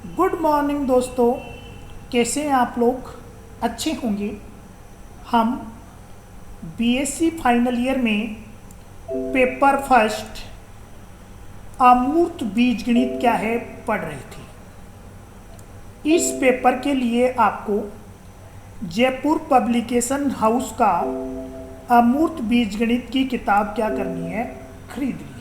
Good morning दोस्तों, कैसे हैं आप लोग? अच्छे होंगे। हम बीएससी फाइनल ईयर में पेपर फर्स्ट अमूर्त बीजगणित क्या है पढ़ रहे थे। इस पेपर के लिए आपको जयपुर पब्लिकेशन हाउस का अमूर्त बीजगणित की किताब क्या करनी है, खरीदनी है।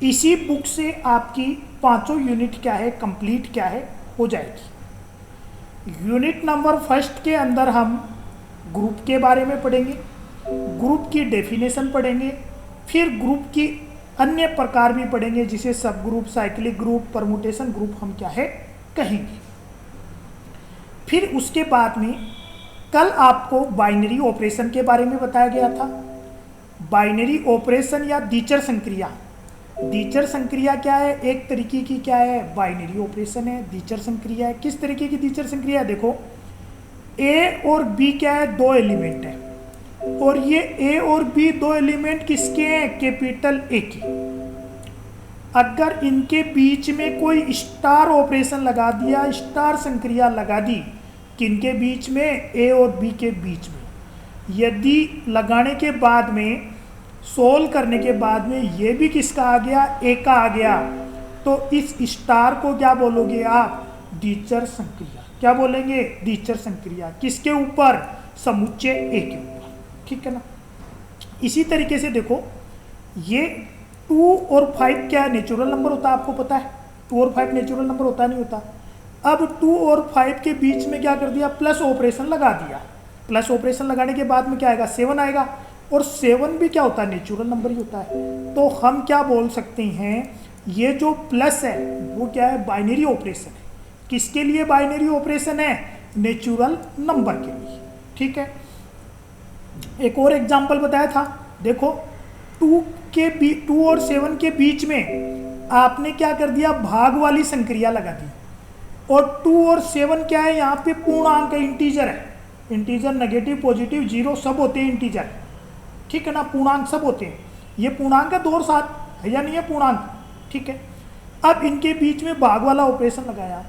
इसी बुक से आपकी पांचों यूनिट क्या है, कंप्लीट क्या है, हो जाएगी। यूनिट नंबर फर्स्ट के अंदर हम ग्रुप के बारे में पढ़ेंगे, ग्रुप की डेफिनेशन पढ़ेंगे, फिर ग्रुप की अन्य प्रकार भी पढ़ेंगे जिसे सब group, cyclic group, permutation group हम क्या है कहेंगे। फिर उसके बाद में कल आपको बाइनरी ऑपरेशन के बारे में बताया गया था। बाइनरी ऑपरेशन या द्विचर संक्रिया, द्विचर संक्रिया क्या है, एक तरीके की क्या है बाइनरी ऑपरेशन है, द्विचर संक्रिया है। किस तरीके की द्विचर संक्रिया है? देखो, ए और बी क्या है, दो एलिमेंट है, और ये ए और बी दो एलिमेंट किसके हैं, कैपिटल ए के। अगर इनके बीच में कोई स्टार ऑपरेशन लगा दिया, स्टार संक्रिया लगा दी, किनके बीच में, ए और बी के बीच में, यदि लगाने के बाद में, सोल्व करने के बाद में ये भी किसका आ गया, ए का आ गया, तो इस स्टार को क्या बोलोगे आप, द्विचर संक्रिया। क्या बोलेंगे, द्विचर संक्रिया। किसके ऊपर, समुच्चय ए के ऊपर। ठीक है ना। इसी तरीके से देखो, ये 2 और 5 क्या नेचुरल नंबर होता है, आपको पता है 2 और 5 नेचुरल नंबर होता नहीं होता। अब 2 और 5 के बीच में क्या कर दिया, प्लस ऑपरेशन लगा दिया। प्लस ऑपरेशन लगाने के बाद में क्या आएगा, 7 आएगा, और 7 भी क्या होता है, नेचुरल नंबर ही होता है। तो हम क्या बोल सकते हैं, ये जो प्लस है वो क्या है, बाइनरी ऑपरेशन है। किसके लिए बाइनरी ऑपरेशन है, नेचुरल नंबर के लिए। ठीक है। एक और एग्जांपल बताया था, देखो 2 और 7 के बीच में आपने क्या कर दिया, भाग वाली संक्रिया लगा दी। और 2 और 7 क्या है, यहाँ पे पूर्णांक है, इंटीजर है। इंटीजर नेगेटिव, पॉजिटिव, जीरो सब होते हैं इंटीजर। ठीक है ना, पूर्णांक सब होते हैं। ये पूर्णांक है 2 और 7 है या नहीं है पूर्णांक। ठीक है। अब इनके बीच में भाग वाला ऑपरेशन लगाया,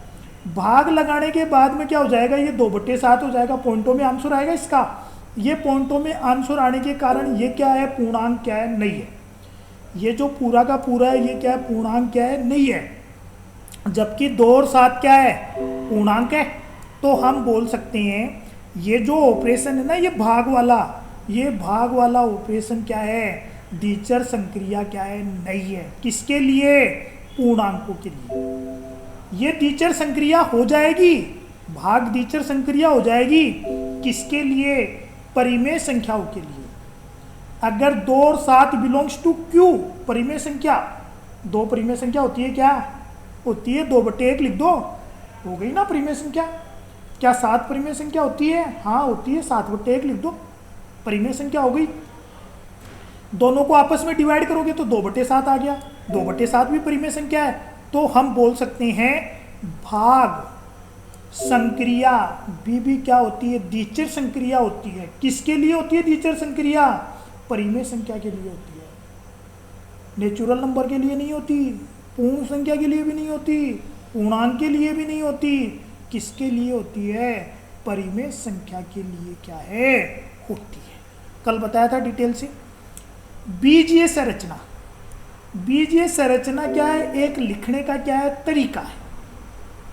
भाग लगाने के बाद में क्या हो जाएगा, ये 2/7 हो जाएगा। पॉइंटों में आंसर आएगा इसका। ये पॉइंटों में आंसर आने के कारण ये क्या है, पूर्णांक क्या है, नहीं है। ये जो पूरा का पूरा है ये क्या है, पूर्णांक क्या है, नहीं है। जबकि 2 और 7 क्या है, पूर्णांक है। तो हम बोल सकते हैं ये जो ऑपरेशन है ना, ये भाग वाला ऑपरेशन क्या है, द्विचर संक्रिया क्या है, नहीं है। किसके लिए, पूर्णांकों के लिए। ये द्विचर संक्रिया हो जाएगी, भाग द्विचर संक्रिया हो जाएगी किसके लिए, परिमेय संख्याओं के लिए। अगर 2 और 7 बिलोंग्स टू क्यू, परिमेय संख्या, 2 परिमेय संख्या होती है, क्या होती है, 2/1 लिख दो, हो गई ना परिमेय संख्या। क्या 7 परिमेय संख्या होती है, हाँ होती है, 7/1 लिख दो, परिमेय संख्या हो गई। दोनों को आपस में डिवाइड करोगे तो 2/7 आ गया, 2/7 भी परिमेय संख्या है। तो हम बोल सकते हैं भाग संक्रिया भी क्या होती है, द्विचर संक्रिया होती है। किसके लिए होती है द्विचर संक्रिया, परिमेय संख्या के लिए होती है, नेचुरल नंबर के लिए नहीं होती, पूर्ण संख्या के लिए भी नहीं होती, पूर्णांक के लिए भी नहीं होती। किसके लिए होती है, परिमेय संख्या के लिए क्या है, होती है। कल बताया था डिटेल से। बीजीय संरचना, बीजीय संरचना क्या है, एक लिखने का क्या है, तरीका है।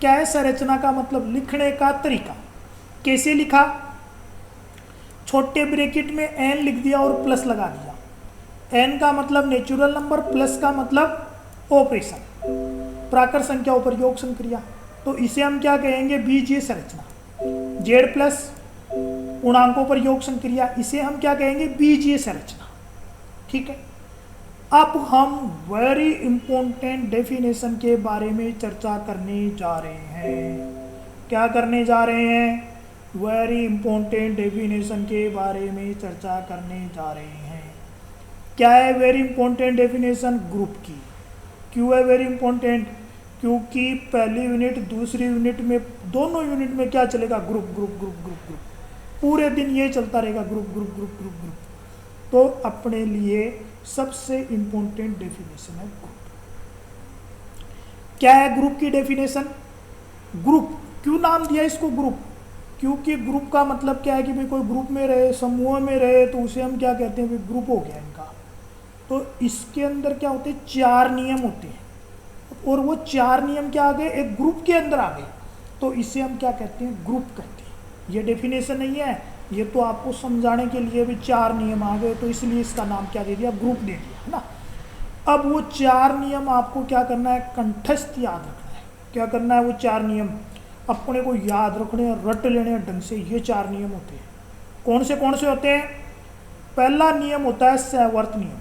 क्या है संरचना का मतलब, लिखने का तरीका। कैसे लिखा, छोटे ब्रैकेट में n लिख दिया और प्लस लगा दिया। n का मतलब नेचुरल नंबर, प्लस का मतलब ऑपरेशन, प्राकृत संख्या ऊपर योग संक्रिया। तो इसे हम क्या कहेंगे, बीजीय संरचना। जेड प्लस पूर्णांकों पर योग संक्रिया, इसे हम क्या कहेंगे, बीजीय संरचना। ठीक है। अब हम वेरी इंपॉर्टेंट डेफिनेशन के बारे में चर्चा करने जा रहे हैं। क्या करने जा रहे हैं, वेरी इंपॉर्टेंट डेफिनेशन के बारे में चर्चा करने जा रहे हैं। क्या है वेरी इंपॉर्टेंट डेफिनेशन, ग्रुप की। क्यों है वेरी इंपॉर्टेंट, क्योंकि पहली यूनिट दूसरी यूनिट में, दोनों यूनिट में क्या चलेगा, group group group group group, पूरे दिन ये चलता रहेगा, group group group group group. तो अपने लिए सबसे इंपॉर्टेंट डेफिनेशन है ग्रुप। क्या है ग्रुप की डेफिनेशन, ग्रुप, क्यों नाम दिया इसको ग्रुप? क्योंकि ग्रुप का मतलब क्या है कि भाई कोई ग्रुप में रहे, समूह में रहे, तो उसे हम क्या कहते हैं, भाई ग्रुप हो गया इनका। तो इसके अंदर क्या होते हैं, 4 नियम होते हैं, और वो 4 नियम क्या आ गए, एक ग्रुप के अंदर आ गए, तो इसे हम क्या कहते हैं, ग्रुप कहते हैं। ये डेफिनेशन नहीं है, ये तो आपको समझाने के लिए भी 4 नियम आ गए, तो इसलिए इसका नाम क्या दे दिया, ग्रुप दे दिया, है ना। अब वो 4 नियम आपको क्या करना है, कंठस्थ याद रखना है। क्या करना है, वो 4 नियम अपने को याद रखने हैं, रट लेने हैं ढंग से। ये 4 नियम होते हैं। कौन से होते हैं? पहला नियम होता है सहवर्त नियम।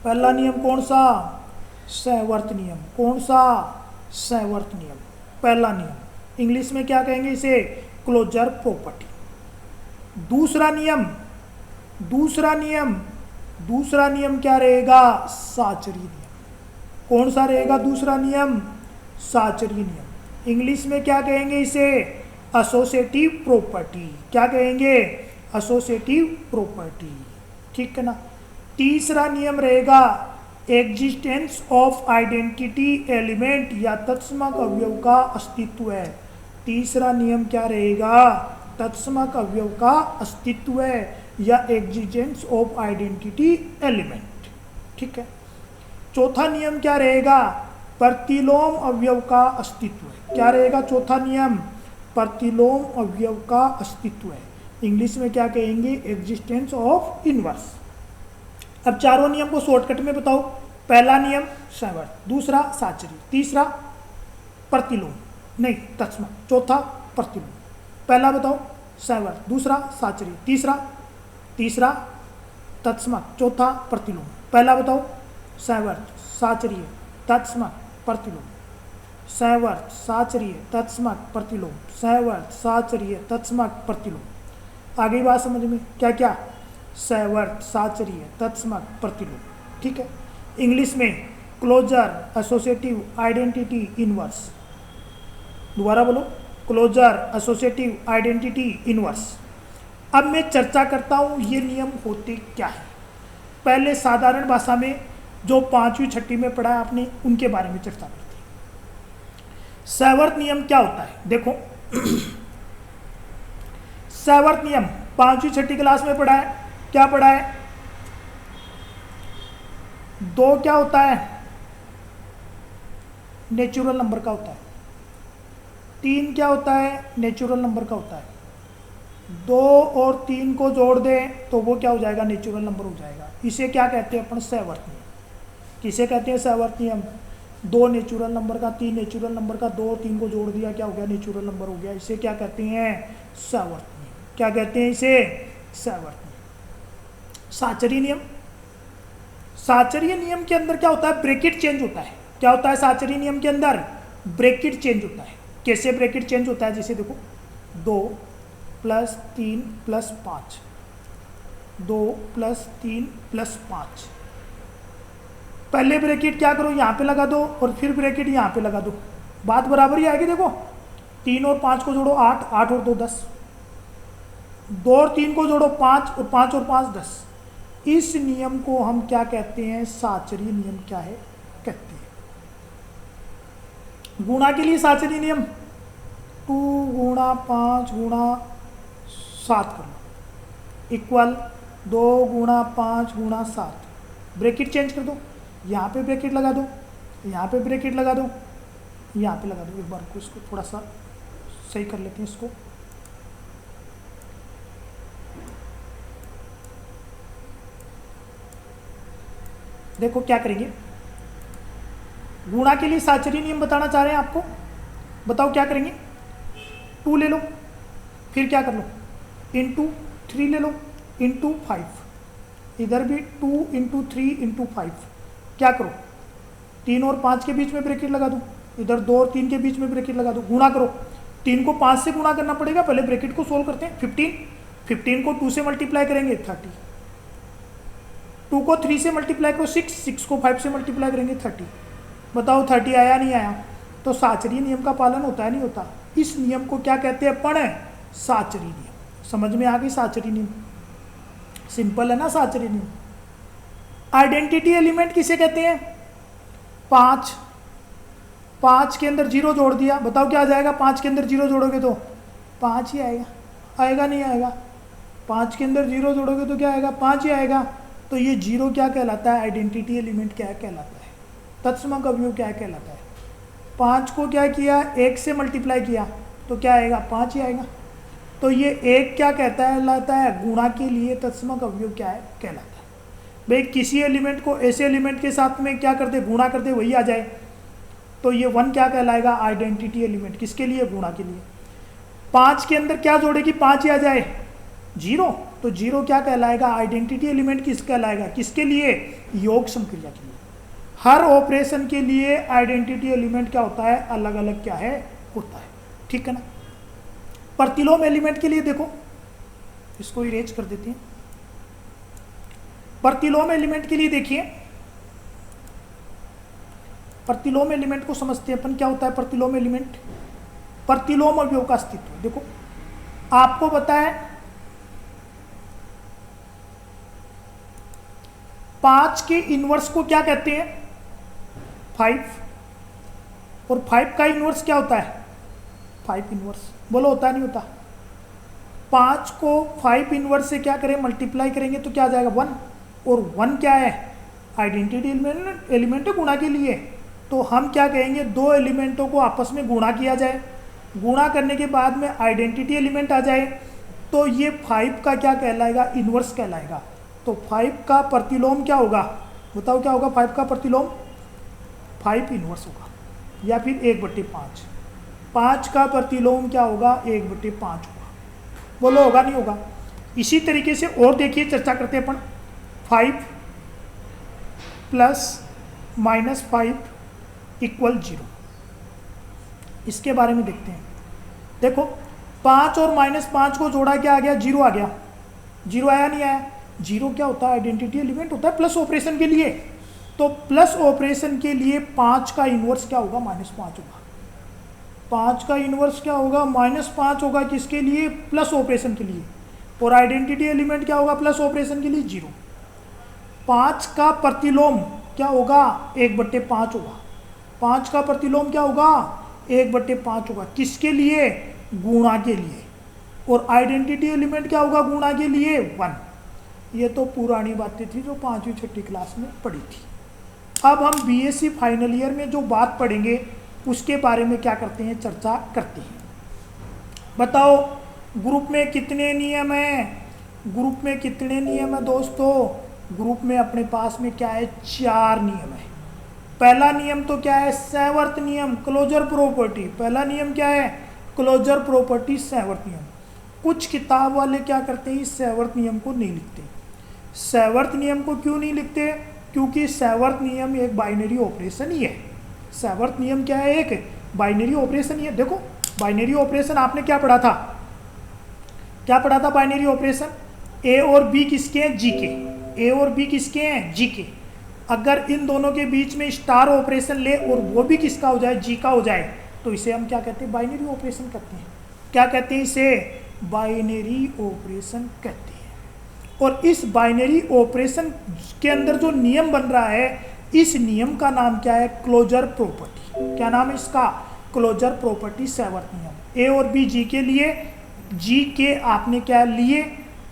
पहला नियम कौन सा? सहवर्त नियम। कौन सा? सहवर्त नियम, पहला नियम। इंग्लिश में क्या कहेंगे इसे, क्लोजर प्रॉपर्टी। दूसरा नियम, दूसरा नियम क्या रहेगा, साचरी नियम। कौन सा रहेगा दूसरा नियम? साचरी नियम। इंग्लिश में क्या कहेंगे इसे, एसोसिएटिव प्रॉपर्टी। क्या कहेंगे, एसोसिएटिव प्रॉपर्टी, ठीक है ना। तीसरा नियम रहेगा एग्जिस्टेंस ऑफ आइडेंटिटी एलिमेंट या तत्समक अवयव का अस्तित्व है। तीसरा नियम क्या रहेगा, तत्समक अवयव का अस्तित्व है या एग्जिस्टेंस ऑफ आइडेंटिटी एलिमेंट, ठीक है। चौथा नियम क्या रहेगा, प्रतिलोम अवयव का अस्तित्व है। क्या रहेगा चौथा नियम, प्रतिलोम अवयव का अस्तित्व है। इंग्लिश में क्या कहेंगे, एग्जिस्टेंस ऑफ इनवर्स। अब चारों नियम को शॉर्टकट में बताओ। पहला नियम सहवर्त, दूसरा साचरी, तीसरा प्रतिलोम नहीं तत्समक, चौथा प्रतिलोम। पहला बताओ सहवर्त, दूसरा साचरी, तीसरा तत्समक, चौथा प्रतिलोम। पहला बताओ सहवर्त, साचरीय, तत्समक, प्रतिलोम। सहवर्त, साचरीय, तत्समक, प्रतिलोम। सहवर्त, साचरीय, तत्समक, प्रतिलोम। आगे बात समझ में, क्या क्या, सहवर्त, साचरीय, तत्समक, प्रतिलोम, ठीक है। इंग्लिश में क्लोजर, एसोसिएटिव, आइडेंटिटी, इनवर्स। दोबारा बोलो, क्लोजर, एसोसिएटिव, आइडेंटिटी, इनवर्स। अब मैं चर्चा करता हूँ ये नियम होते क्या है। पहले साधारण भाषा में जो 5वीं 6वीं में पढ़ा है आपने, उनके बारे में चर्चा करते हैं। सहवर्त नियम क्या होता है, देखो सहवर्त नियम 5वीं 6वीं क्लास में पढ़ा है। क्या पढ़ा है, 2 क्या होता है, नेचुरल नंबर का होता है। 3 क्या होता है, नेचुरल नंबर का होता है। 2 और 3 को जोड़ दें तो वो क्या हो जाएगा, नेचुरल नंबर हो जाएगा। इसे क्या कहते हैं अपन, सहवर्त नियम। किसे कहते हैं, सहवर्त नियम। 2 नेचुरल नंबर का, 3 नेचुरल नंबर का, 2 और 3 को जोड़ दिया, क्या हो गया, नेचुरल नंबर हो गया। इसे क्या कहते हैं, सहवर्त नियम। क्या कहते हैं इसे, सहवर्त नियम। साचरी नियम, साचरीय नियम के अंदर क्या होता है, ब्रैकेट चेंज होता है। क्या होता है साचरी नियम के अंदर, ब्रैकेट चेंज होता है। कैसे ब्रैकेट चेंज होता है, जैसे देखो 2 + 3 + 5, 2 + 3 + 5। पहले ब्रैकेट क्या करो, यहाँ पे लगा दो, और फिर ब्रैकेट यहाँ पे लगा दो, बात बराबर ही आएगी। देखो 3 और 5 को जोड़ो 8, 8 और 2 10, 2 और 3 को जोड़ो 5, और 5 और 5 10। इस नियम को हम क्या कहते हैं, साचरी नियम क्या है कहते हैं। गुणा के लिए साचरी नियम 2 × 5 × 7 कर लो, इक्वल 2 × 5 × 7। ब्रैकेट चेंज कर दो, यहाँ पे ब्रैकेट लगा दो, यहाँ पे ब्रैकेट लगा दो, यहाँ पे लगा दो। एक बार को इसको थोड़ा सा सही कर लेते हैं इसको। देखो क्या करेंगे, गुणा के लिए साचरी नियम बताना चाह रहे हैं आपको। बताओ क्या करेंगे, 2 ले लो, फिर क्या कर लो, × 3 ले लो, × 5। इधर भी 2 × 3 × 5। क्या करो, 3 और 5 के बीच में ब्रैकेट लगा दो, इधर 2 और 3 के बीच में ब्रैकेट लगा दो। गुणा करो, 3 को 5 से गुणा करना पड़ेगा, पहले ब्रैकेट को सोल्व करते हैं। 15 को 2 से मल्टीप्लाई करेंगे 30, 2 को 3 से मल्टीप्लाई करो 6, 6 को 5 से मल्टीप्लाई करेंगे 30। बताओ 30 आया नहीं आया। तो साचरी नियम का पालन होता है नहीं होता। इस नियम को क्या कहते हैं अपन, साचरी नियम। समझ में आ गई साचरी नियम, सिंपल है ना साचरी नियम। आइडेंटिटी एलिमेंट किसे कहते हैं, 5, 5 के अंदर 0 जोड़ दिया, बताओ क्या आ जाएगा? 5 के अंदर 0 जोड़ोगे तो 5 ही आएगा, आएगा नहीं आएगा? 5 के अंदर 0 जोड़ोगे तो क्या आएगा? 5 ही आएगा। तो ये 0 क्या कहलाता है? आइडेंटिटी एलिमेंट क्या कहलाता है? तत्समक अवयव क्या कहलाता है? 5 को क्या किया? 1 से मल्टीप्लाई किया तो क्या आएगा? 5 ही आएगा। तो ये 1 क्या कहलाता है? गुणा के लिए तत्समक अवयव क्या है कहलाता है। भाई किसी एलिमेंट को ऐसे एलिमेंट के साथ में क्या करते? गुणा करते, वही आ जाए। तो ये 1 क्या कहलाएगा? Identity element. किसके लिए? गुणा के लिए। 5 के अंदर क्या जोड़ेगी? 5 ही आ जाए, 0। तो 0 क्या कहलाएगा? आइडेंटिटी एलिमेंट किस कहलाएगा? किसके लिए? योग संक्रिया के लिए। हर ऑपरेशन के लिए आइडेंटिटी एलिमेंट क्या होता है? अलग अलग क्या है? होता है। ठीक है ना? प्रतिलोम एलिमेंट के लिए देखो, इसको इरेज कर देते हैं। प्रतिलोम एलिमेंट के लिए देखिए, प्रतिलोम एलिमेंट को समझते हैं अपन। क्या होता है प्रतिलोम एलिमेंट? प्रतिलोम अवयव का अस्तित्व। देखो आपको पता है 5 के इनवर्स को क्या कहते हैं? 5। और 5 का इनवर्स क्या होता है? 5 इनवर्स। बोलो होता है नहीं होता? 5 को 5 इनवर्स से क्या करें? मल्टीप्लाई करेंगे तो क्या आ जाएगा? 1। और 1 क्या है? आइडेंटिटी एलिमेंट है गुणा के लिए। तो हम क्या कहेंगे? दो एलिमेंटों को आपस में गुणा किया जाए, गुणा करने के बाद में आइडेंटिटी एलिमेंट आ जाए, तो ये 5 का क्या कहलाएगा? इनवर्स कहलाएगा। तो 5 का प्रतिलोम क्या होगा? बताओ क्या होगा 5 का प्रतिलोम? 5 इनवर्स होगा, या फिर 1/5। 5 का प्रतिलोम क्या होगा? 1/5 होगा। बोलो होगा नहीं होगा? इसी तरीके से और देखिए, चर्चा करते हैं अपन। 5 + -5 = 0। इसके बारे में देखते हैं। देखो 5 और -5 को जोड़ा, क्या आ गया? 0 आ गया। 0 आया नहीं आया? 0 क्या होता है? आइडेंटिटी एलिमेंट होता है प्लस ऑपरेशन के लिए। तो प्लस ऑपरेशन के लिए 5 का इनवर्स क्या होगा? -5 होगा। 5 का इनवर्स क्या होगा? -5 होगा। किसके लिए? प्लस ऑपरेशन के लिए। और आइडेंटिटी एलिमेंट क्या होगा? प्लस ऑपरेशन के लिए 0। 5 का प्रतिलोम क्या होगा? 1/5 होगा। 5 का प्रतिलोम क्या होगा? 1/5 होगा। किसके लिए? गुणा के लिए। और आइडेंटिटी एलिमेंट क्या होगा गुणा के लिए? 1। ये तो पुरानी बातें थी जो 5वीं 6वीं क्लास में पढ़ी थी। अब हम बीएससी फाइनल ईयर में जो बात पढ़ेंगे उसके बारे में क्या करते हैं? चर्चा करते हैं। बताओ ग्रुप में कितने नियम हैं? ग्रुप में कितने नियम है दोस्तों? ग्रुप में अपने पास में क्या है? 4 नियम है। पहला नियम तो क्या है? सैवर्त नियम, क्लोजर प्रॉपर्टी। पहला नियम क्या है? क्लोजर प्रॉपर्टी, सैवर्त नियम। कुछ किताब वाले क्या करते हैं? इस सैवर्त नियम को नहीं लिखते। सैवर्त नियम को क्यों नहीं लिखते? क्योंकि सैवर्त नियम एक बाइनरी ऑपरेशन ही है। सैवर्त नियम क्या है? एक बाइनरी ऑपरेशन ही है। देखो बाइनरी ऑपरेशन आपने क्या पढ़ा था? क्या पढ़ा था? Binary operation. ए और बी किसके हैं? जी के। ए और बी किसके हैं? जी के। अगर इन दोनों के बीच में स्टार ऑपरेशन ले और वो भी किसका हो जाए? जी का हो जाए, तो इसे हम क्या कहते हैं? बाइनरी ऑपरेशन कहते हैं। क्या कहते हैं इसे? बाइनरी ऑपरेशन कहते हैं। और इस बाइनरी ऑपरेशन के अंदर जो नियम बन रहा है, इस नियम का नाम क्या है? Closure property. क्या नाम है इसका? क्लोजर प्रॉपर्टी, सैवर्त नियम। ए और बी जी के लिए, जी के आपने क्या लिए?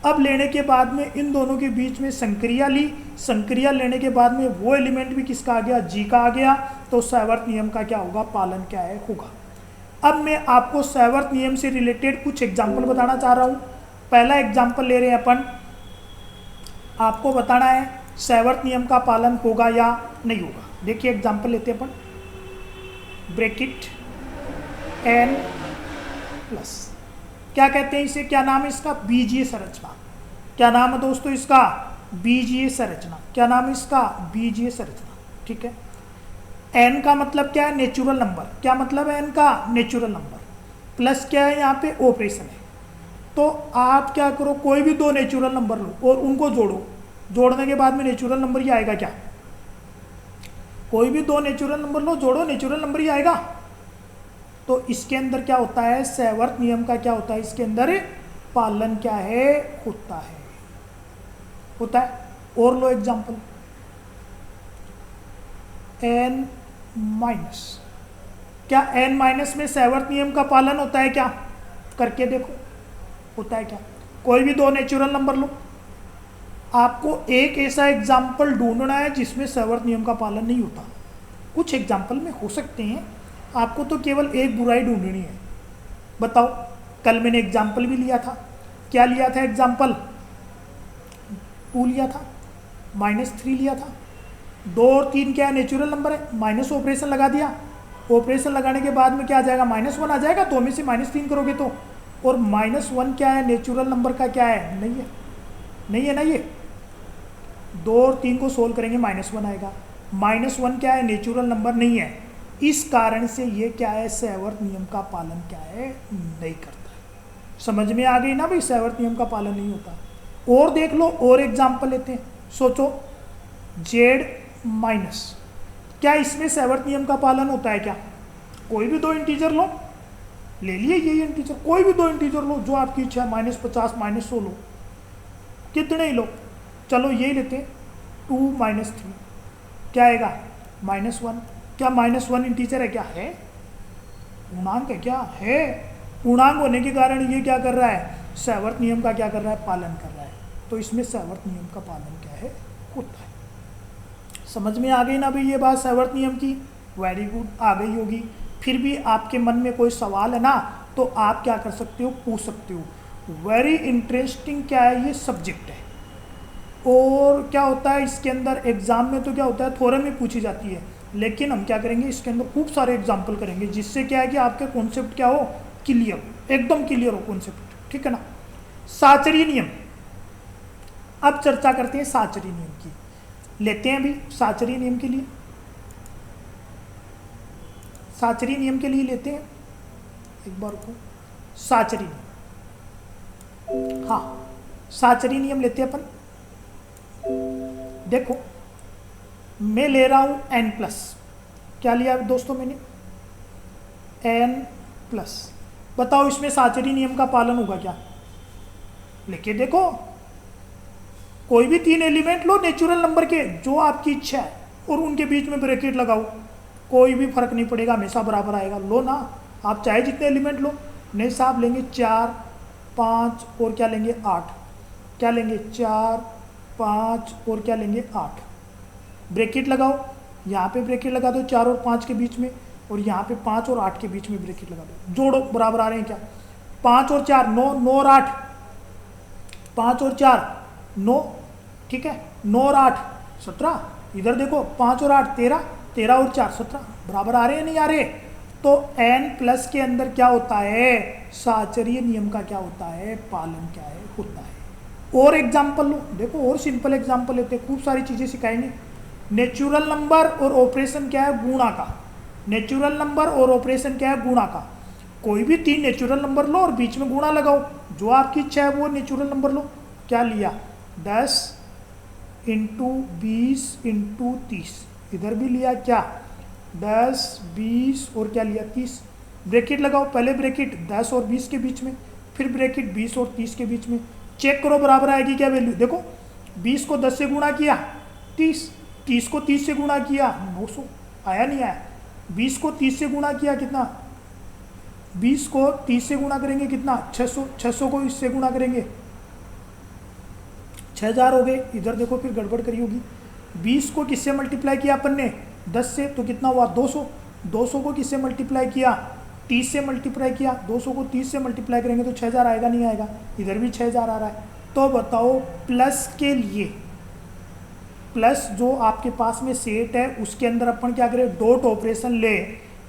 अब लेने के बाद में इन दोनों के बीच में संक्रिया ली। संक्रिया लेने के बाद में वो एलिमेंट भी किसका आ गया? जी का आ गया। तो सैवर्त नियम का क्या होगा? पालन क्या है? होगा। अब मैं आपको सैवर्त नियम से रिलेटेड कुछ एग्जाम्पल बताना चाह रहा हूँ। पहला एग्जाम्पल ले रहे हैं अपन। आपको बताना है सैवर्त नियम का पालन होगा या नहीं होगा। देखिए एग्जाम्पल लेते हैं अपन। ब्रैकेट n प्लस, क्या कहते हैं इसे? क्या नाम है इसका? बीजीय संरचना। क्या नाम है दोस्तों इसका? बीजीय संरचना। क्या नाम है इसका? बीजीय संरचना। ठीक है। n का मतलब क्या है? Natural number. क्या मतलब है n का? Natural number. प्लस क्या है? यहाँ पे ऑपरेशन है। तो आप क्या करो, कोई भी दो नेचुरल नंबर लो और उनको जोड़ो। जोड़ने के बाद में नेचुरल नंबर ही आएगा। क्या? कोई भी दो नेचुरल नंबर लो, जोड़ो, नेचुरल नंबर ही आएगा। तो इसके अंदर क्या होता है? सैवर्त नियम का क्या होता है? इसके अंदर पालन क्या है? होता है। होता है। और लो एग्जाम्पल। n - क्या n माइनस में सेवर्थ नियम का पालन होता है क्या? करके देखो होता है क्या। कोई भी दो नेचुरल नंबर लो, आपको एक ऐसा एग्जाम्पल ढूंढना है जिसमें सेवर्थ नियम का पालन नहीं होता। कुछ एग्जाम्पल में हो सकते हैं, आपको तो केवल एक बुराई ढूंढनी है। बताओ, कल मैंने एग्जाम्पल भी लिया था, क्या लिया था एग्जाम्पल? 2 लिया था, -3 लिया था। 2 और 3 क्या है? नेचुरल नंबर है, माइनस ऑपरेशन लगा दिया। ऑपरेशन लगाने के बाद में क्या आ जाएगा? -1 आ जाएगा। 2 में से -3 करोगे तो, और -1 क्या है? नेचुरल नंबर का क्या है? नहीं है, नहीं है ना ये। 2 और 3 को सोल्व करेंगे -1 आएगा। -1 क्या है? नेचुरल नंबर नहीं है। इस कारण से ये क्या है? सेवर्थ नियम का पालन क्या है? नहीं करता है। समझ में आ गई ना भाई, सेवर्थ नियम का पालन नहीं होता। और देख लो, और एग्जाम्पल लेते हैं। सोचो, Z-, क्या इसमें सेवर्थ नियम का पालन होता है क्या? कोई भी दो इंटीजर लो, ले लिए यही इंटीजर, कोई भी दो इंटीजर लो जो आपकी इच्छा है, -50 -100 लो, कितने ही लो। चलो यही लेते हैं, 2 - 3 क्या आएगा? -1। क्या -1 इंटीजर है क्या? है, पूर्णांक है क्या? है। पूर्णांक होने के कारण ये क्या कर रहा है? सेवर्थ नियम का क्या कर रहा है? पालन कर रहा है। तो इसमें सेवर्थ नियम का पालन क्या है? होता है। समझ में आ गई ना भाई ये बात सेवर्थ नियम की? वेरी गुड, आ गई होगी। फिर भी आपके मन में कोई सवाल है ना, तो आप क्या कर सकते हो? पूछ सकते हो। वेरी इंटरेस्टिंग क्या है, ये सब्जेक्ट है। और क्या होता है इसके अंदर, एग्जाम में तो क्या होता है, थ्योरम ही पूछी जाती है, लेकिन हम क्या करेंगे इसके अंदर खूब सारे एग्जाम्पल करेंगे, जिससे क्या है कि आपके कॉन्सेप्ट क्या हो? क्लियर, एकदम क्लियर हो कॉन्सेप्ट, ठीक है ना। साचरी नियम, अब चर्चा करते हैं साचरी नियम की। लेते हैं अभी साचरी नियम के लिए, साचरी नियम के लिए लेते हैं एक बार को साचरी नियम। हाँ, साचरी नियम लेते हैं अपन। देखो, मैं ले रहा हूं n+, क्या लिया दोस्तों मैंने? n+। बताओ इसमें साचरी नियम का पालन होगा क्या? लेके देखो, कोई भी 3 एलिमेंट लो नेचुरल नंबर के, जो आपकी इच्छा है, और उनके बीच में ब्रैकेट लगाओ, कोई भी फर्क नहीं पड़ेगा, हमेशा बराबर आएगा। लो ना, आप चाहे जितने एलिमेंट लो। नहीं साहब, लेंगे 4 5 और क्या लेंगे? 8। क्या लेंगे? 4 5 और क्या लेंगे? 8। ब्रैकेट लगाओ, यहाँ पे ब्रैकेट लगा दो 4 और 5 के बीच में, और यहाँ पे 5 और 8 के बीच में ब्रैकेट लगा दो, जोड़ो, बराबर आ रहे हैं क्या? 5 और 4 9, 9 और 8, 5 और 4 9, ठीक है, 9 और 8 17। इधर देखो, 5 और 8 13, 13 और 4 17, बराबर आ रहे हैं नहीं आ रहे? तो n+ के अंदर क्या होता है? साचरीय नियम का क्या होता है? पालन क्या है? होता है। और एग्जाम्पल लो, देखो और सिंपल एग्जाम्पल लेते हैं, खूब सारी चीजें सिखाएंगे। नेचुरल नंबर और ऑपरेशन क्या है? गुणा का। नेचुरल नंबर और ऑपरेशन क्या है? गुणा का। कोई भी 3 नेचुरल नंबर लो और बीच में गुणा लगाओ, जो आपकी इच्छा है वो नेचुरल नंबर लो। क्या लिया? 10 × 20 × 30। इधर भी लिया क्या? 10 20 और क्या लिया? 30। ब्रैकेट लगाओ, पहले ब्रैकेट 10 और 20 के बीच में, फिर ब्रैकेट 20 और 30 के बीच में। चेक करो बराबर आएगी क्या वैल्यू? देखो, 20 को 10 से गुणा किया 30, 30 को 30 से गुणा किया 900, आया नहीं आया? 20 को 30 से गुणा किया कितना? 20 को 30 से गुणा करेंगे कितना? 600, 600 को इससे गुणा करेंगे 6000 हो गए। इधर देखो, फिर गड़बड़ करी होगी। 20 को किससे मल्टीप्लाई किया अपन ने? 10 से, तो कितना हुआ? 200। 200 को किससे मल्टीप्लाई किया? 30 से मल्टीप्लाई किया। 200 को 30 से मल्टीप्लाई करेंगे तो 6000 आएगा नहीं आएगा? इधर भी 6000 आ रहा है। तो बताओ, प्लस के लिए, प्लस जो आपके पास में सेट है उसके अंदर अपन क्या करें? डॉट ऑपरेशन ले,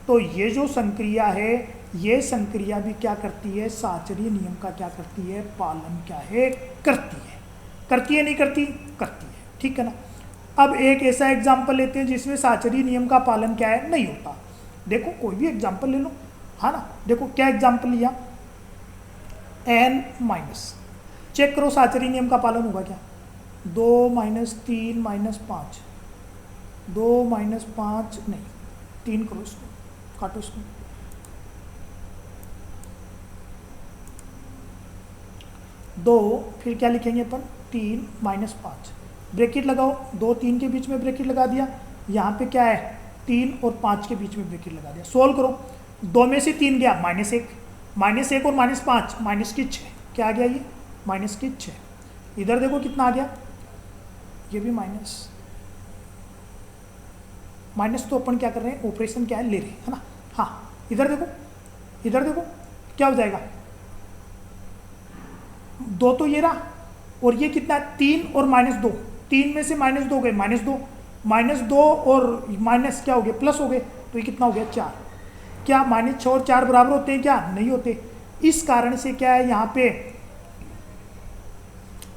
तो ये जो संक्रिया है, ये संक्रिया भी क्या करती है? साचरीय नियम का क्या करती है? पालन क्या है? करती है। करती है नहीं करती? करती है, ठीक है ना। अब एक ऐसा एग्जाम्पल लेते हैं जिसमें साचरीय नियम का पालन क्या है? नहीं होता। देखो, कोई भी एग्जाम्पल ले लो, हाँ ना। देखो क्या एग्जाम्पल लिया? n-, चेक करो साचरीय नियम का पालन होगा क्या? 2 - 3 - 5, 2 - 5 नहीं, 3 करो इसको, काटो इसको। 2, फिर क्या लिखेंगे अपन? 3 - 5, ब्रैकेट लगाओ, 2 3 के बीच में ब्रैकेट लगा दिया। यहाँ पे क्या है? 3 और 5 के बीच में ब्रैकेट लगा दिया। सोल्व करो, 2 में से 3 गया -1 और -5 -6, क्या आ गया ये -6। इधर देखो कितना आ गया, ये भी माइनस तो अपन क्या कर रहे हैं, ऑपरेशन क्या है ले रहे हैं, है ना। हाँ इधर देखो क्या हो जाएगा, 2 तो ये रहा, और ये कितना है 3 और -2, 3 में से -2 गए -2 और माइनस क्या हो गया प्लस हो गए, तो ये कितना हो गया 4। क्या -6 और 4 बराबर होते हैं क्या, नहीं होते। इस कारण से क्या है यहाँ पे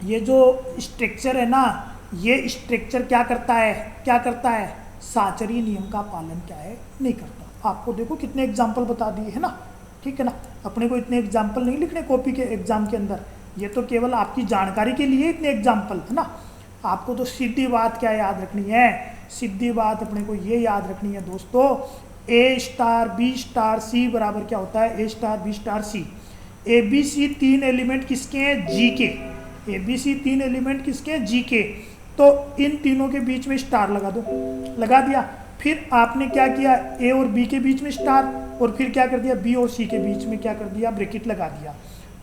ये जो स्ट्रक्चर है ना, ये स्ट्रक्चर क्या करता है साचरी नियम का पालन क्या है नहीं करता। आपको देखो कितने एग्जाम्पल बता दिए है ना, ठीक है ना। अपने को इतने एग्जाम्पल नहीं लिखने कॉपी के एग्जाम के अंदर, ये तो केवल आपकी जानकारी के लिए इतने एग्जाम्पल है ना। आपको तो सीधी बात क्या याद रखनी है, सीधी बात अपने को ये याद रखनी है दोस्तों, A star B star C बराबर क्या होता है, A star B star C। ABC 3 element किसके हैं, G के। ABC 3 एलिमेंट किसके हैं, G के। तो इन तीनों के बीच में स्टार लगा दो, लगा दिया। फिर आपने क्या किया, A और B के बीच में स्टार, और फिर क्या कर दिया B और C के बीच में क्या कर दिया, ब्रैकेट लगा दिया।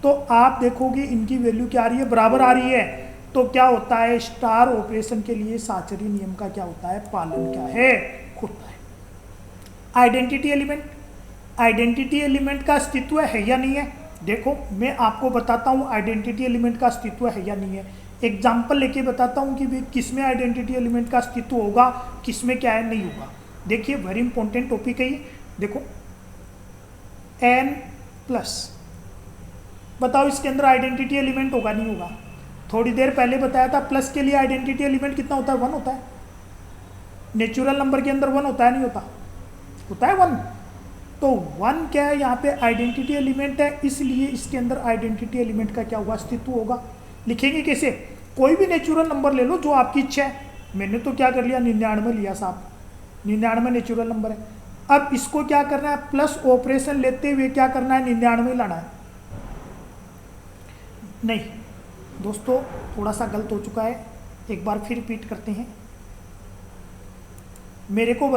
तो आप देखोगे इनकी वैल्यू क्या आ रही है, बराबर आ रही है। तो क्या होता है, स्टार ऑपरेशन के लिए साचरी नियम का क्या होता है, पालन क्या है होता है। आइडेंटिटी एलिमेंट का अस्तित्व है या नहीं है, देखो मैं आपको बताता हूँ आइडेंटिटी एलिमेंट का अस्तित्व है या नहीं है। एग्जाम्पल लेके बताता हूँ कि किस में आइडेंटिटी एलिमेंट का अस्तित्व होगा, किस में क्या है नहीं होगा। देखिए वेरी इंपॉर्टेंट टॉपिक है ये। देखो n+, बताओ इसके अंदर आइडेंटिटी एलिमेंट होगा नहीं होगा। थोड़ी देर पहले बताया था प्लस के लिए आइडेंटिटी एलिमेंट कितना होता है, 1 होता है। नेचुरल नंबर के अंदर 1 होता है नहीं होता, होता है 1। तो 1 क्या है यहाँ पे आइडेंटिटी एलिमेंट है, इसलिए इसके अंदर आइडेंटिटी एलिमेंट का क्या होगा, अस्तित्व होगा। लिखेंगे कैसे, कोई भी नेचुरल नंबर ले लो जो आपकी इच्छा है। मैंने तो क्या कर लिया 99 लिया साहब, 99 नेचुरल नंबर है। अब इसको क्या करना है, प्लस ऑपरेशन लेते हुए क्या करना है, 99 लाना है। नहीं दोस्तों थोड़ा सा गलत हो चुका है, एक बार फिर रिपीट करते हैं। मेरे को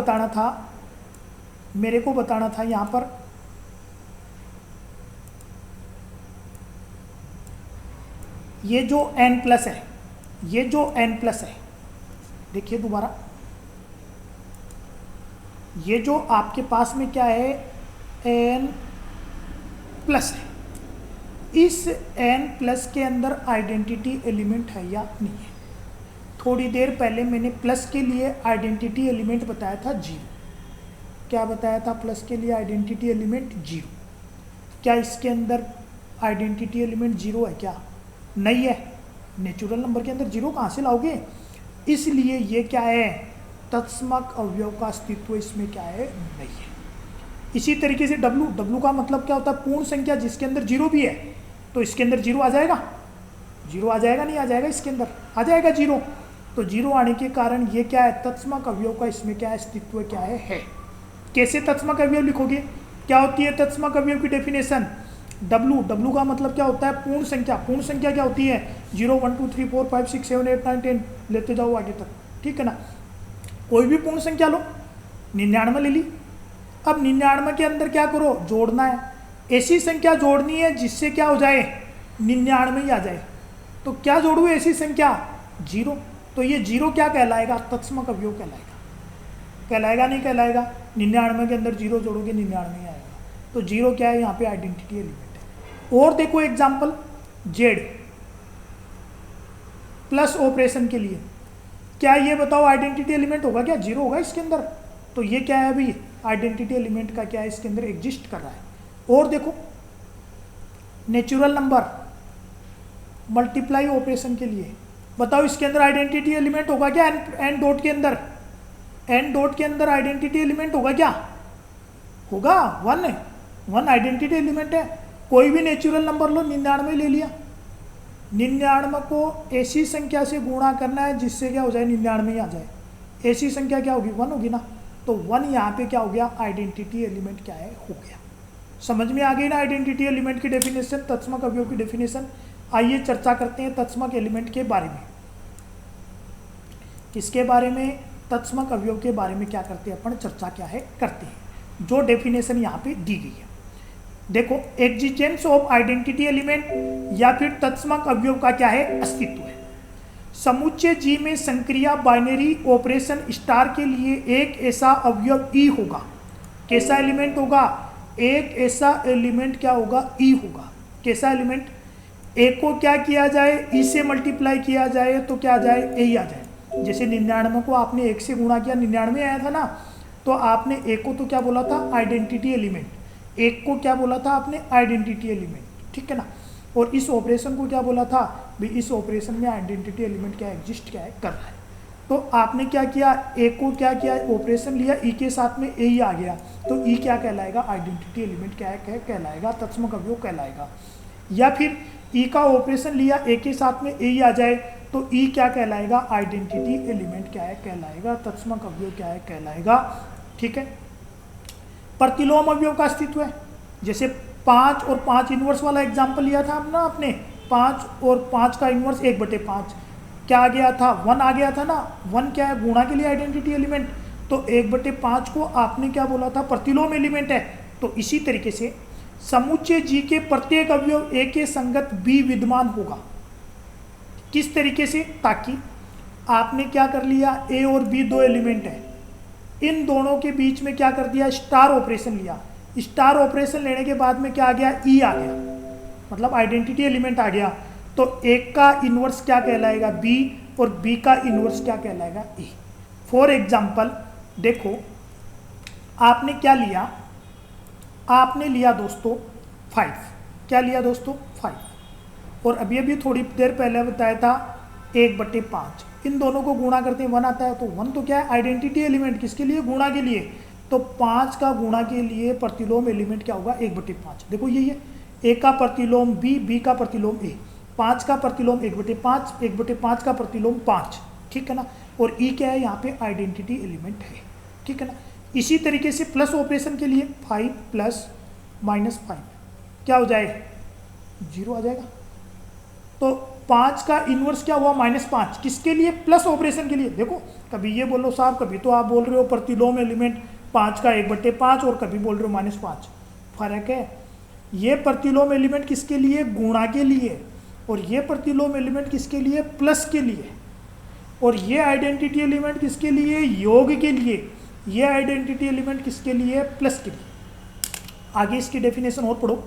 बताना था यहाँ पर ये जो n+ है, ये जो n+ है, देखिए दोबारा, ये जो आपके पास में क्या है n+ है, इस n+ के अंदर आइडेंटिटी एलिमेंट है या नहीं है। थोड़ी देर पहले मैंने प्लस के लिए आइडेंटिटी एलिमेंट बताया था 0। क्या बताया था प्लस के लिए आइडेंटिटी एलिमेंट 0। क्या इसके अंदर आइडेंटिटी एलिमेंट 0 है क्या, नहीं है। नेचुरल नंबर के अंदर 0 कहाँ से लाओगे, इसलिए ये क्या है, तत्समक अवयव का अस्तित्व इसमें क्या है, नहीं है। इसी तरीके से W का मतलब क्या होता है, पूर्ण संख्या जिसके अंदर 0 भी है। तो इसके अंदर 0 आ जाएगा, 0 आ जाएगा नहीं आ जाएगा, इसके अंदर आ जाएगा 0। तो 0 आने के कारण ये क्या है, तत्समक अवयव का इसमें क्या है, अस्तित्व क्या है। कैसे तत्समक अवयव लिखोगे, क्या होती है तत्समक अवयव की डेफिनेशन, W का मतलब क्या होता है, पूर्ण संख्या। पूर्ण संख्या क्या होती है, 0 1 2 3 4 5 6 7 8 9 10 लेते जाओ आगे तक, ठीक है ना। कोई भी पूर्ण संख्या लो, 99 ले ली। अब 99 के अंदर क्या करो, जोड़ना है। ऐसी संख्या जोड़नी है जिससे क्या हो जाए, 99 ही आ जाए। तो क्या जोड़ू ऐसी संख्या, 0। तो ये 0 क्या कहलाएगा, तत्समक अवयव कहलाएगा नहीं कहलाएगा। 99 के अंदर 0 जोड़ोगे 99 ही आएगा। तो 0 क्या है यहाँ पे, आइडेंटिटी एलिमेंट है। और देखो एग्जाम्पल, Z प्लस ऑपरेशन के लिए, क्या ये बताओ आइडेंटिटी एलिमेंट होगा क्या, 0 होगा इसके अंदर। तो ये क्या है अभी, आइडेंटिटी एलिमेंट का क्या है, इसके अंदर एग्जिस्ट कर रहा है। और देखो नेचुरल नंबर मल्टीप्लाई ऑपरेशन के लिए, बताओ इसके अंदर आइडेंटिटी एलिमेंट होगा क्या, एन डॉट के अंदर, एन डॉट के अंदर आइडेंटिटी एलिमेंट होगा क्या, होगा, 1 है, 1 आइडेंटिटी एलिमेंट है। कोई भी नेचुरल नंबर लो, 99 ले लिया, 99 को ऐसी संख्या से गुणा करना है जिससे क्या हो जाए, 99 ही आ जाए। ऐसी संख्या क्या होगी, 1 होगी ना। तो 1 यहाँ पे क्या हो गया, आइडेंटिटी एलिमेंट क्या है, हो गया। समझ में आ गई ना आइडेंटिटी एलिमेंट की डेफिनेशन, तत्समक अवयव की डेफिनेशन। आइए चर्चा करते हैं तत्समक एलिमेंट के बारे में। किसके बारे में, तत्समक अवयव के बारे में क्या करते हैं अपन, चर्चा क्या है करते हैं, जो डेफिनेशन यहाँ पे दी गई है। देखो, एग्जिस्टेंस ऑफ आइडेंटिटी एलिमेंट या फिर तत्समक अवयव का क्या है, अस्तित्व है। समुच्चय जी में संक्रिया बाइनरी ऑपरेशन स्टार के लिए एक ऐसा अवयव ई होगा। कैसा एलिमेंट होगा, एक ऐसा एलिमेंट क्या होगा, ई होगा। कैसा एलिमेंट, ए को क्या किया जाए, ई से मल्टीप्लाई किया जाए तो क्या आ जाए, ए ही आ जाए। जैसे 99 को आपने 1 से गुणा किया, 99 आया था ना, तो आपने ए को तो क्या बोला था, आइडेंटिटी एलिमेंट, एक को क्या बोला था आपने, आइडेंटिटी एलिमेंट, ठीक है ना। और इस ऑपरेशन को क्या बोला था भाई, इस ऑपरेशन में आइडेंटिटी एलिमेंट क्या एग्जिस्ट क्या है कर रहा है। तो आपने क्या किया, ए को क्या किया, ऑपरेशन लिया, ई के साथ में ए ही आ गया, तो ई क्या कहलाएगा, आइडेंटिटी एलिमेंट क्या है कहलाएगा, तत्समक अवयव कहलाएगा। या फिर ई का ऑपरेशन लिया, ए के साथ में ए ही आ जाए, तो ई क्या कहलाएगा, आइडेंटिटी एलिमेंट क्या है कहलाएगा, तत्समक अवयव क्या है कहलाएगा, ठीक है। प्रतिलोम अवयव का अस्तित्व है। जैसे 5 और 5 इनवर्स वाला एग्जाम्पल लिया था ना आपने, 5 और 5 का इनवर्स 1/5 क्या आ गया था, 1 आ गया था ना। 1 क्या है, गुणा के लिए आइडेंटिटी एलिमेंट, तो 1/5 को आपने क्या बोला था, प्रतिलोम एलिमेंट है। तो इसी तरीके से समुच्चय जी के प्रत्येक अवयव ए के संगत बी विद्यमान होगा। किस तरीके से, ताकि आपने क्या कर लिया, ए और बी दो एलिमेंट है, इन दोनों के बीच में क्या कर दिया, स्टार ऑपरेशन लिया। स्टार ऑपरेशन लेने के बाद में क्या आ गया, ई आ गया, मतलब आइडेंटिटी एलिमेंट आ गया। तो एक का इन्वर्स क्या कहलाएगा, बी, और बी का इन्वर्स क्या कहलाएगा, ए। फॉर एग्जाम्पल देखो, आपने क्या लिया, आपने लिया दोस्तों 5, क्या लिया दोस्तों 5, और अभी अभी थोड़ी देर पहले बताया था 1/5, इन दोनों को गुणा करते हैं 1 आता है, तो 1 तो क्या है, आइडेंटिटी एलिमेंट, किसके लिए, गुणा के लिए। तो 5 का गुणा के लिए प्रतिलोम एलिमेंट क्या होगा, 1/5। देखो यही है, ए का प्रतिलोम बी, बी का प्रतिलोम ए, 5 का प्रतिलोम 1/5, 1/5 का प्रतिलोम 5, ठीक है ना। और ई क्या है, यहाँ पे आइडेंटिटी एलिमेंट है, ठीक है ना। इसी तरीके से प्लस ऑपरेशन के लिए 5 + -5 क्या हो जाए, 0 आ जाएगा। तो 5 का इन्वर्स क्या हुआ, -5, किसके लिए, प्लस ऑपरेशन के लिए। देखो, कभी ये बोलो साहब, कभी तो आप बोल रहे हो प्रतिलोम एलिमेंट 5 का 1/5, और कभी बोल रहे हो -5, फर्क है। ये प्रतिलोम एलिमेंट किसके लिए, गुणा के लिए, और ये प्रतिलोम एलिमेंट किसके लिए, प्लस के लिए, और ये आइडेंटिटी एलिमेंट किसके लिए, योग के लिए, ये आइडेंटिटी एलिमेंट किसके लिए, प्लस के लिए। आगे इसकी डेफिनेशन और पढ़ो।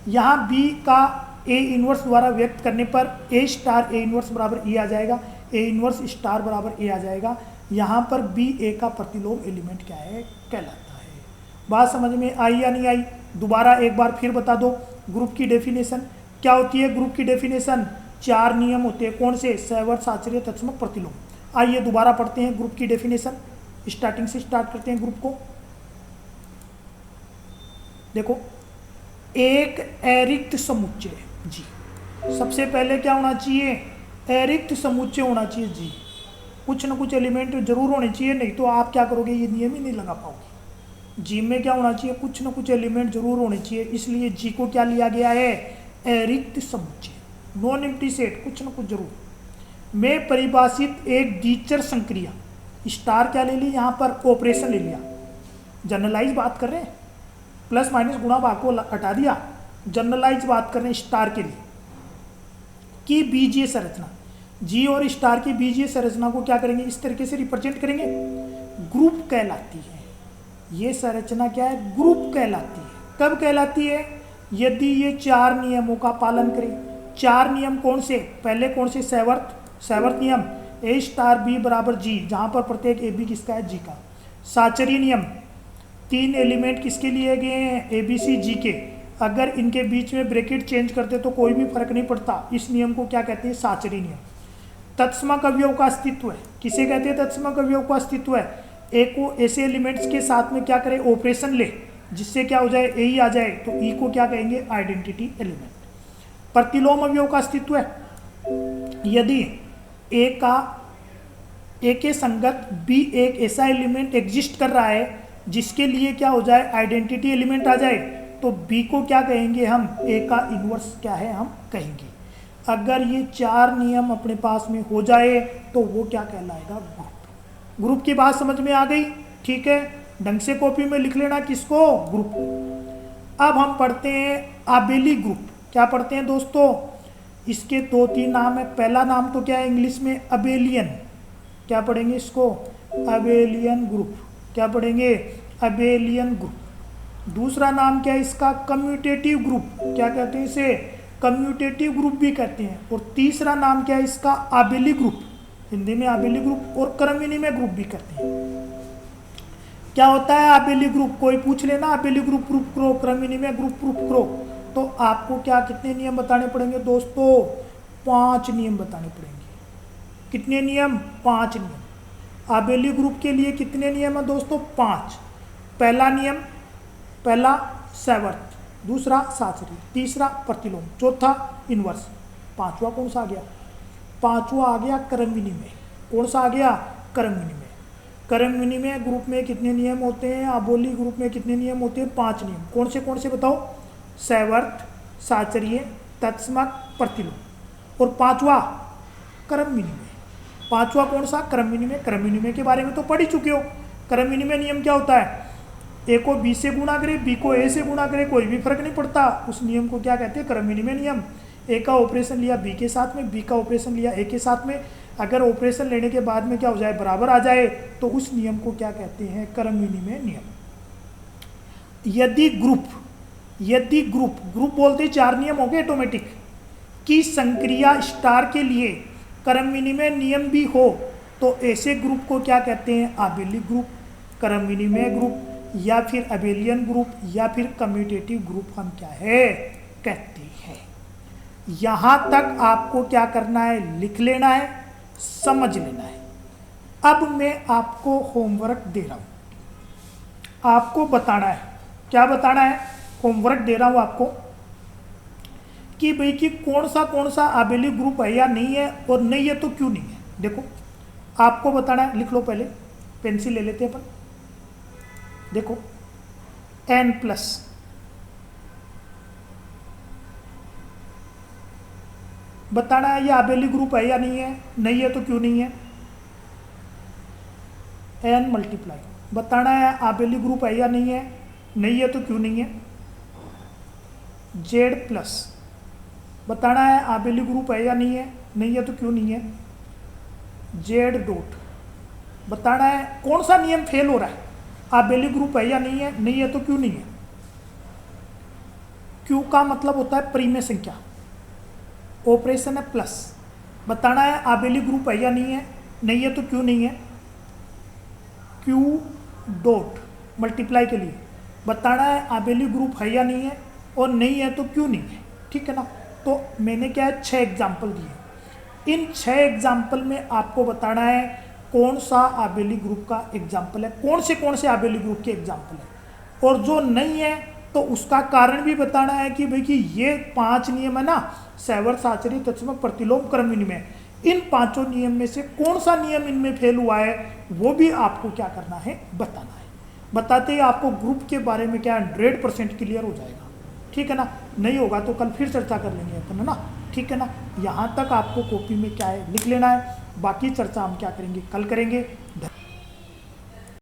यहाँ बी का ए इन्वर्स द्वारा व्यक्त करने पर ए स्टार ए इन्वर्स बराबर ई आ जाएगा, ए इन्वर्स स्टार बराबर ए आ जाएगा। यहाँ पर बी ए का प्रतिलोम एलिमेंट क्या है कहलाता है। बात समझ में आई या नहीं आई, दोबारा एक बार फिर बता दो। ग्रुप की डेफिनेशन क्या होती है, ग्रुप की डेफिनेशन 4 नियम होते हैं, कौन से, सैवर्त, साचर्य, तत्समक, प्रतिलोम। आइए दोबारा पढ़ते हैं ग्रुप की डेफिनेशन, स्टार्टिंग से स्टार्ट करते हैं ग्रुप को। देखो, एक अरिक्त समुच्चय जी, सबसे पहले क्या होना चाहिए, अरिक्त समुच्चय होना चाहिए जी, कुछ ना कुछ एलिमेंट जरूर होने चाहिए, नहीं तो आप क्या करोगे, ये नियम ही नहीं लगा पाओगे। जी में क्या होना चाहिए, कुछ ना कुछ एलिमेंट जरूर होने चाहिए, इसलिए जी को क्या लिया गया है, अरिक्त समुच्चय, नॉन एम्प्टी सेट, कुछ ना कुछ जरूर। में परिभाषित एक द्विचर संक्रिया, स्टार क्या ले ली यहाँ पर, ऑपरेशन ले लिया, जनरलाइज बात कर रहे हैं, प्लस माइनस गुणा भाग को हटा दिया, जनरलाइज बात कर रहे हैं स्टार के लिए, की बीजीय संरचना, जी और स्टार की बीजीय संरचना को क्या करेंगे, इस तरीके से रिप्रेजेंट करेंगे, ग्रुप कहलाती है। ये संरचना क्या है, ग्रुप कहलाती है। कब कहलाती है, यदि ये 4 नियमों का पालन करें। 4 नियम कौन से, पहले कौन से, सैवर्त नियम, ए स्टार बी बराबर जी, जहाँ पर प्रत्येक ए बी किसका है, जी का। साचर्य नियम, 3 एलिमेंट किसके लिए गए हैं, ए बी सी जी के, अगर इनके बीच में ब्रैकेट चेंज करते तो कोई भी फर्क नहीं पड़ता, इस नियम को क्या कहते हैं, साचर्य नियम। तत्समक अवयव का अस्तित्व है, किसे कहते हैं, तत्समक अवयव का अस्तित्व है, ए को ऐसे एलिमेंट्स के साथ में क्या करे, ऑपरेशन ले, जिससे क्या हो जाए, ए ही आ जाए, तो ई को क्या कहेंगे, आइडेंटिटी एलिमेंट। प्रतिलोम अवयव का अस्तित्व है, यदि ए के संगत बी एक ऐसा एलिमेंट एग्जिस्ट कर रहा है जिसके लिए क्या हो जाए, आइडेंटिटी एलिमेंट आ जाए, तो बी को क्या कहेंगे हम, ए का इन्वर्स क्या है हम कहेंगे। अगर ये 4 नियम अपने पास में हो जाए तो वो क्या कहलाएगा, ग्रुप। ग्रुप की बात समझ में आ गई? ठीक है, ढंग से कॉपी में लिख लेना किसको? ग्रुप। अब हम पढ़ते हैं आबेली ग्रुप। क्या पढ़ते हैं दोस्तों? इसके 2-3 नाम है। पहला नाम तो क्या है इंग्लिश में? अबेलियन। क्या पढ़ेंगे इसको? Abelian group. क्या पढ़ेंगे? Abelian group. दूसरा नाम क्या है इसका? Commutative group. क्या कहते हैं इसे? कम्यूटेटिव ग्रुप भी कहते हैं। और तीसरा नाम क्या है इसका? आबेली ग्रुप। हिंदी में आबेली ग्रुप और क्रमविनिमय में ग्रुप भी कहते हैं। क्या होता है आबेली ग्रुप? कोई पूछ लेना आबेली ग्रुप प्रूफ करो, क्रमविनिमय में ग्रुप प्रूफ करो, तो आपको क्या कितने नियम बताने पड़ेंगे दोस्तों? 5 नियम बताने पड़ेंगे। कितने नियम? 5 नियम। आबेली ग्रुप के लिए कितने नियम है दोस्तों? 5। पहला नियम, पहला सैवर्त, दूसरा साचरी, तीसरा प्रतिलोम, चौथा इनवर्स, पांचवा कौन सा आ गया? पांचवा आ गया क्रमविनिमय। कौन सा आ गया? क्रमविनिमय। क्रमविनिमय ग्रुप में कितने नियम होते हैं? आबोली ग्रुप में कितने नियम होते हैं? 5 नियम। कौन से बताओ? सैवर्त, साचरीय, तत्समक, प्रतिलोम। और पांचवा क्रमविनिमय। पांचवा कौन सा? क्रमविनिमय। क्रमविनिमय के बारे में तो पढ़ ही चुके हो। क्रमविनिमय नियम क्या होता है? ए को बी से गुणा करे, बी को ए से गुणा करे, कोई भी फर्क नहीं पड़ता। उस नियम को क्या कहते हैं? क्रमविनिमय नियम। ए का ऑपरेशन लिया बी के साथ में, बी का ऑपरेशन लिया ए के साथ में, अगर ऑपरेशन लेने के बाद में क्या हो जाए? बराबर आ जाए, तो उस नियम को क्या कहते हैं? क्रमविनिमय नियम। यदि ग्रुप बोलते 4 नियम हो गए ऑटोमेटिक की संक्रिया स्टार के लिए क्रमविनिमय नियम भी हो, तो ऐसे ग्रुप को क्या कहते हैं? आबेली ग्रुप, क्रमविनिमय ग्रुप, या फिर अबेलियन ग्रुप, या फिर कम्यूटेटिव ग्रुप हम क्या है कहते हैं। यहां तक आपको क्या करना है? लिख लेना है, समझ लेना है। अब मैं आपको होमवर्क दे रहा हूं, आपको बताना है। क्या बताना है? होमवर्क दे रहा हूं आपको कि भाई कि कौन सा आबेली ग्रुप है या नहीं है, और नहीं है तो क्यों नहीं है। देखो आपको बताना है, लिख लो। पहले पेंसिल ले लेते हैं अपन। देखो n+, बताना है ये आबेली ग्रुप है या नहीं है, नहीं है तो क्यों नहीं है। n×, बताना है आबेली ग्रुप है या नहीं है, नहीं है तो क्यों नहीं है। z+, बताना है आबेली ग्रुप है या नहीं है, नहीं है तो क्यों नहीं है। z., बताना है कौन सा नियम फेल हो रहा है, आबेली ग्रुप है या नहीं है तो क्यों नहीं है। Q का मतलब होता है परिमेय संख्या, ऑपरेशन है प्लस। बताना है आबेली ग्रुप है या नहीं है तो क्यों नहीं है। Q., मल्टीप्लाई के लिए बताना है आबेली ग्रुप है या नहीं है, और नहीं है तो क्यों नहीं है। ठीक है ना। तो मैंने क्या है 6 एग्जाम्पल दिए। इन 6 एग्जाम्पल में आपको बताना है कौन सा आबेली ग्रुप का एग्जाम्पल है, कौन से आबेली ग्रुप के एग्जाम्पल है, और जो नहीं है तो उसका कारण भी बताना है कि भाई कि ये 5 नियम है ना, सैवर्त, साचरी, तत्समक, प्रतिलोम, क्रमविनिमय, इन 5 नियम में से कौन सा नियम इनमें फेल हुआ है, वो भी आपको क्या करना है? बताना है। बताते ही आपको ग्रुप के बारे में क्या 100% क्लियर हो जाएगा। ठीक है ना। नहीं होगा तो कल फिर चर्चा कर लेंगे अपन, है ना। ठीक है ना। यहाँ तक आपको कॉपी में क्या है लिख लेना है, बाकी चर्चा हम क्या करेंगे? कल करेंगे।